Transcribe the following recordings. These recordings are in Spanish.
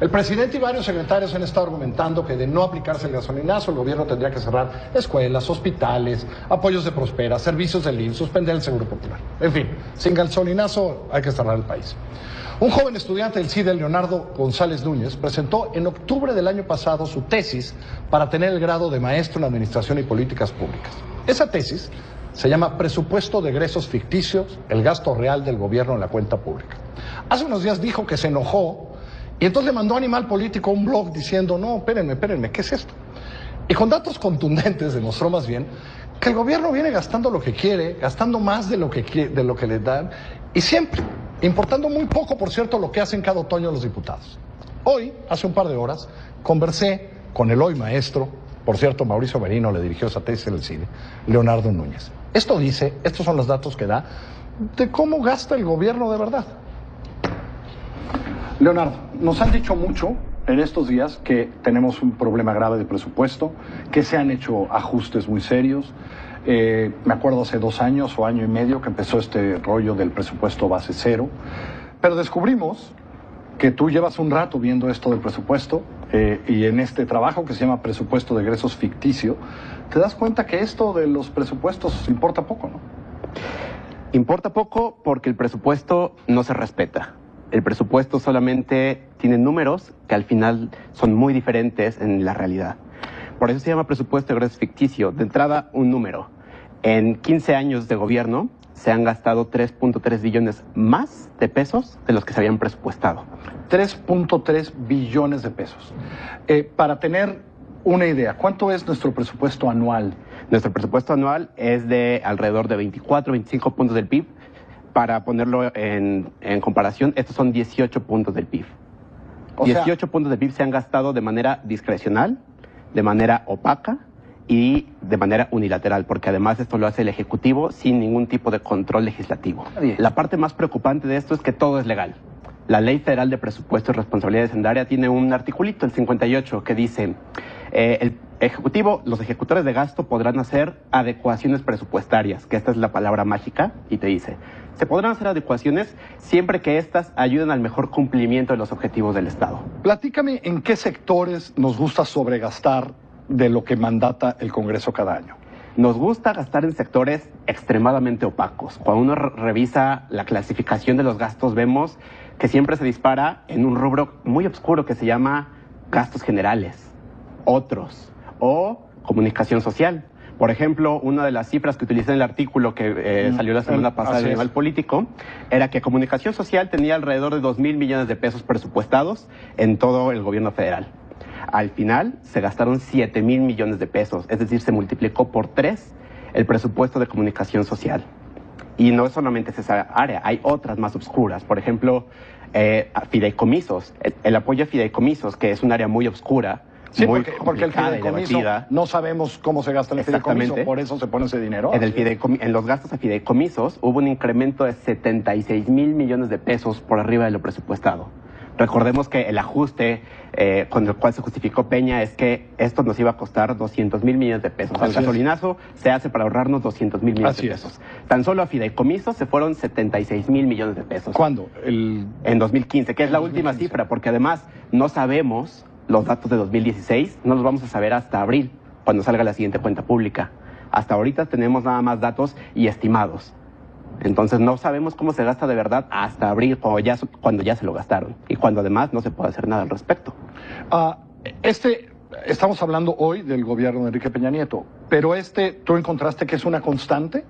El presidente y varios secretarios han estado argumentando que de no aplicarse el gasolinazo, el gobierno tendría que cerrar escuelas, hospitales, apoyos de Prospera, servicios del IMSS, suspender el Seguro Popular. En fin, sin gasolinazo hay que cerrar el país. Un joven estudiante del CIDE, Leonardo González Núñez, presentó en octubre del año pasado su tesis para tener el grado de maestro en Administración y Políticas Públicas. Esa tesis se llama Presupuesto de Egresos Ficticios, el gasto real del gobierno en la cuenta pública. Hace unos días dijo que se enojó y entonces le mandó a Animal Político un blog diciendo, no, espérenme, ¿qué es esto? Y con datos contundentes demostró más bien que el gobierno viene gastando lo que quiere, gastando más de lo que le dan, y siempre, importando muy poco, por cierto, lo que hacen cada otoño los diputados. Hoy, hace un par de horas, conversé con el hoy maestro, por cierto, Mauricio Merino le dirigió esa tesis en el CIDE, Leonardo Núñez. Estos son los datos que da de cómo gasta el gobierno de verdad. Leonardo, nos han dicho mucho en estos días que tenemos un problema grave de presupuesto, que se han hecho ajustes muy serios. Me acuerdo hace 2 años o año y medio que empezó este rollo del presupuesto base cero, pero descubrimos que tú llevas un rato viendo esto del presupuesto y en este trabajo que se llama Presupuesto de Egresos Ficticio, te das cuenta que esto de los presupuestos importa poco, ¿no? Importa poco porque el presupuesto no se respeta. El presupuesto solamente tiene números que al final son muy diferentes en la realidad. Por eso se llama presupuesto de egresos ficticio. De entrada, un número. En 15 años de gobierno se han gastado 3.3 billones más de pesos de los que se habían presupuestado. 3.3 billones de pesos. Para tener una idea, ¿cuánto es nuestro presupuesto anual? Nuestro presupuesto anual es de alrededor de 24, 25 puntos del PIB. Para ponerlo en comparación, estos son 18 puntos del PIB. 18 puntos del PIB se han gastado de manera discrecional, de manera opaca y de manera unilateral, porque además esto lo hace el Ejecutivo sin ningún tipo de control legislativo. La parte más preocupante de esto es que todo es legal. La Ley Federal de Presupuesto y Responsabilidad Hacendaria tiene un articulito, el 58, que dice, el Ejecutivo, los ejecutores de gasto podrán hacer adecuaciones presupuestarias, que esta es la palabra mágica, y te dice, se podrán hacer adecuaciones siempre que éstas ayuden al mejor cumplimiento de los objetivos del Estado. Platícame en qué sectores nos gusta sobregastar de lo que mandata el Congreso cada año. Nos gusta gastar en sectores extremadamente opacos. Cuando uno revisa la clasificación de los gastos, vemos que siempre se dispara en un rubro muy oscuro que se llama gastos generales, otros, o comunicación social. Por ejemplo, una de las cifras que utilicé en el artículo que salió la semana pasada en Animal Político era que comunicación social tenía alrededor de 2.000 millones de pesos presupuestados en todo el gobierno federal. Al final se gastaron 7.000 millones de pesos, es decir, se multiplicó por 3 el presupuesto de comunicación social. Y no solamente es esa área, hay otras más oscuras. Por ejemplo, fideicomisos, el apoyo a fideicomisos, que es un área muy oscura. Sí, porque el fideicomiso, no sabemos cómo se gasta el fideicomiso, por eso se pone ese dinero. En los gastos a fideicomisos hubo un incremento de 76.000 millones de pesos por arriba de lo presupuestado. Recordemos que el ajuste con el cual se justificó Peña es que esto nos iba a costar 200.000 millones de pesos. El gasolinazo se hace para ahorrarnos 200.000 millones de pesos. Tan solo a fideicomisos se fueron 76.000 millones de pesos. ¿Cuándo? En 2015, que es la última cifra, porque además no sabemos los datos de 2016, no los vamos a saber hasta abril, cuando salga la siguiente cuenta pública. Hasta ahorita tenemos nada más datos y estimados. Entonces no sabemos cómo se gasta de verdad hasta abril, cuando ya se lo gastaron. Y cuando además no se puede hacer nada al respecto. Estamos hablando hoy del gobierno de Enrique Peña Nieto, pero ¿tú encontraste que es una constante?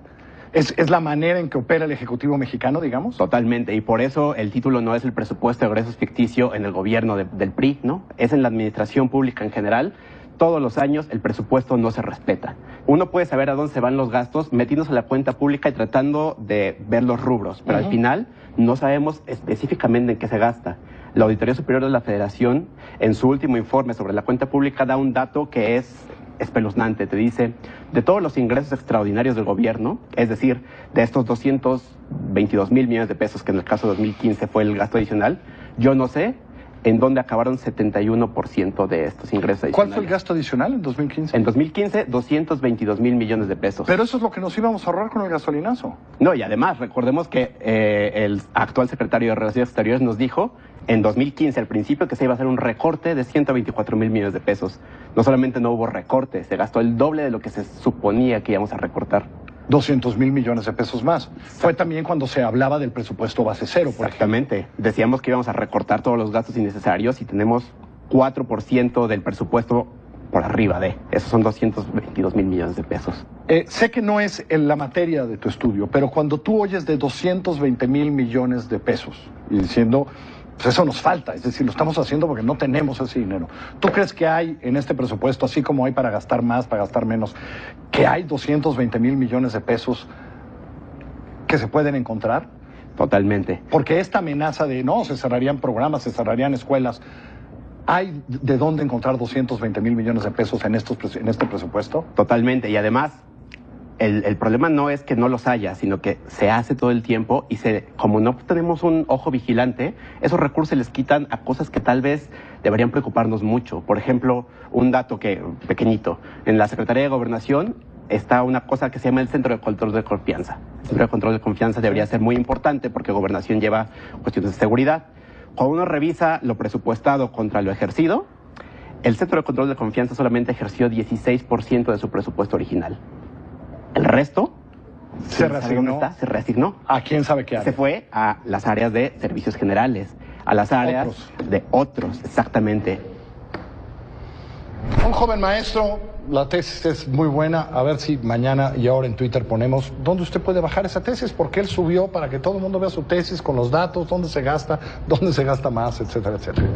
¿Es la manera en que opera el Ejecutivo mexicano, digamos? Totalmente, y por eso el título no es el presupuesto de egresos ficticio en el gobierno del PRI, ¿no? Es en la administración pública en general. Todos los años el presupuesto no se respeta. Uno puede saber a dónde se van los gastos metiéndose a la cuenta pública y tratando de ver los rubros, pero al final no sabemos específicamente en qué se gasta. La Auditoría Superior de la Federación, en su último informe sobre la cuenta pública, da un dato que es espeluznante. Te dice, de todos los ingresos extraordinarios del gobierno, es decir, de estos 222.000 millones de pesos, que en el caso de 2015 fue el gasto adicional, yo no sé en dónde acabaron 71% de estos ingresos adicionales. ¿Cuál fue el gasto adicional en 2015? En 2015, 222.000 millones de pesos. Pero eso es lo que nos íbamos a ahorrar con el gasolinazo. No, y además, recordemos que el actual secretario de Relaciones Exteriores nos dijo en 2015, al principio, que se iba a hacer un recorte de 124,000 millones de pesos. No solamente no hubo recorte, se gastó el doble de lo que se suponía que íbamos a recortar. 200,000 millones de pesos más. Fue también cuando se hablaba del presupuesto base cero, por ejemplo. Exactamente. Decíamos que íbamos a recortar todos los gastos innecesarios y tenemos 4% del presupuesto por arriba de. Esos son 222,000 millones de pesos. Sé que no es en la materia de tu estudio, pero cuando tú oyes de 220,000 millones de pesos y diciendo, pues eso nos falta, es decir, lo estamos haciendo porque no tenemos ese dinero. ¿Tú crees que hay en este presupuesto, así como hay para gastar más, para gastar menos, que hay 220,000 millones de pesos que se pueden encontrar? Totalmente. Porque esta amenaza de, no, se cerrarían programas, se cerrarían escuelas, ¿hay de dónde encontrar 220,000 millones de pesos en este presupuesto? Totalmente. Y además, el problema no es que no los haya, sino que se hace todo el tiempo y como no tenemos un ojo vigilante, esos recursos se les quitan a cosas que tal vez deberían preocuparnos mucho. Por ejemplo, un dato pequeñito. En la Secretaría de Gobernación está una cosa que se llama el Centro de Control de Confianza. El Centro de Control de Confianza debería ser muy importante porque Gobernación lleva cuestiones de seguridad. Cuando uno revisa lo presupuestado contra lo ejercido, el Centro de Control de Confianza solamente ejerció 16% de su presupuesto original. El resto se reasignó. Se reasignó. ¿A quién sabe qué área? Se fue a las áreas de servicios generales, a las áreas de otros, exactamente. Un joven maestro, la tesis es muy buena. A ver si mañana y ahora en Twitter ponemos dónde usted puede bajar esa tesis, porque él subió para que todo el mundo vea su tesis con los datos, dónde se gasta más, etcétera, etcétera.